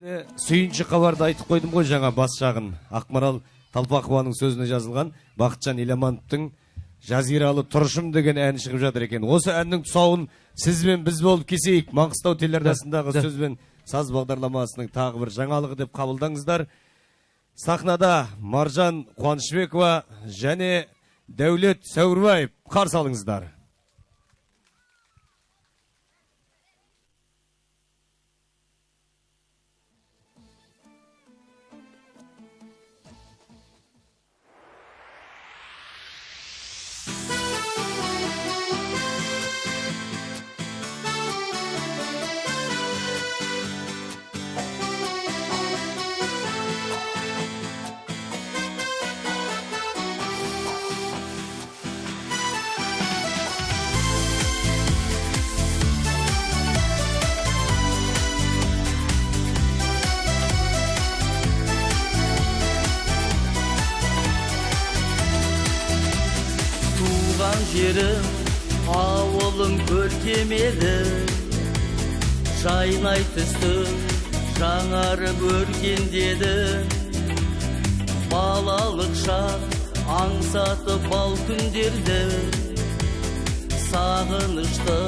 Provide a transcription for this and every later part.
Сүйінші қабарды айтып қойдым ғой жаңа бас жағын. Ақмарал Талпақованың сөзіне жазылған Бақытжан Иламановтың Жазиралы тұрышым деген ән шығып жатыр екен. Осы әннің тұсауын сізбен біз болып кесейік. Маңғыстау телеарнасындағы сөз бен саз бағдарламасының тағы бір жаңалығы деп қабылдаңыздар. Сахнада Маржан Қуанышбекова және Дәулет Сәуірбаев қарсы алыңыздар. Жерім, ауылым көркем еді, жайнай түсті, жаңарып өркендеді. Балалық шақ, аңсатып ал күндерді, сағынышты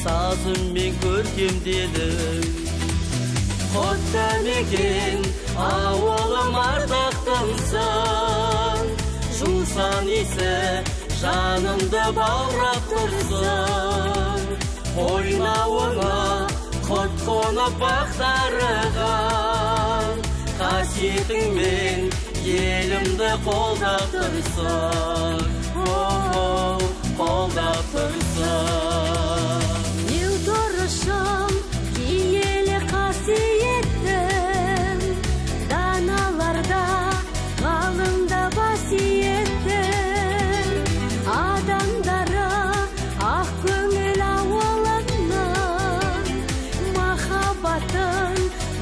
сазыммен көркемдеді. Құтты мекен, ауылым ардақтымсың, жусан исі жанымды баурап тұрсын. Ойнауыңа құт қонып бақтарыған, қасиетіңмен елімді қолдап тұрсын. Қолдап тұрсын. Ел тұрышым киелі қасиеттім, даналарда ғалымда басиеттім. Адамдары ақ көңіл ауылының, махаббатын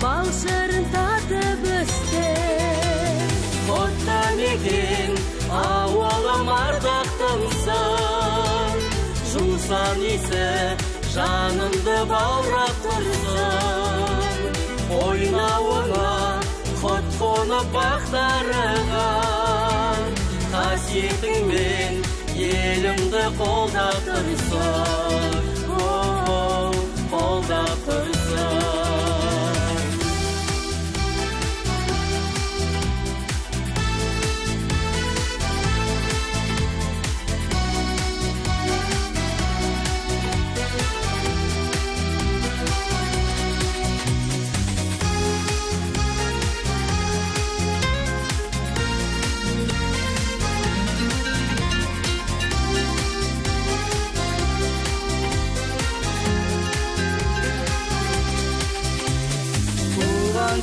бал шырын татып өсті. Құтты мекен, ауылым ардақтымсың, жусан исі жанымды баурап тұрсын. Ойнауыңа құт қонып бақтарыған, қасиетіңмен елімді қолдап тұрсын. Қолдап тұрсын.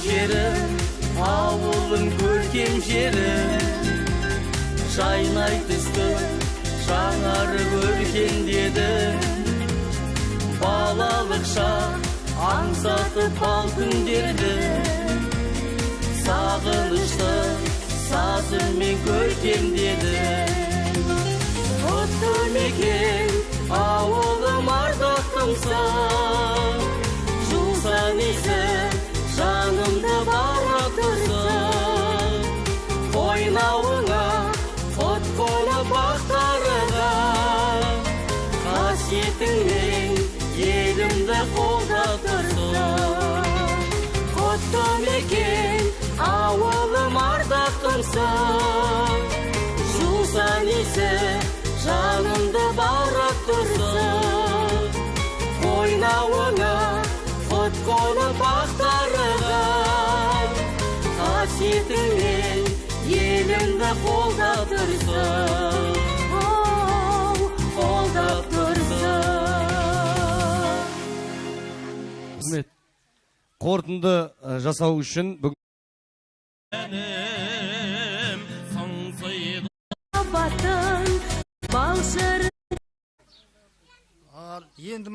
Жерім, ауылым көркем жерім, жайнай түсті, жаңарып өркендеді. Балалық шақ, аңсатып ал күндерді, сағынышты сазыммен көркемдеді. Құтты мекен, ауылым ардақтымсың, жусан исі жанымды баурап тұрсын. Ойнауыңа құт қонып бақтарыған, қасиетіңмен елімді қолдап тұрсын. Құтты мекен, ауылым ардақтымсың, жусан исі жанымды баурап тұрсын. Ойнауыңа құт қонып бақтарыған, қасиетіңмен елімді қолдап тұрсын. Қолдап тұрсын. Қорытынды жасау үшін бүгін Махаббатын бал шырын. Енді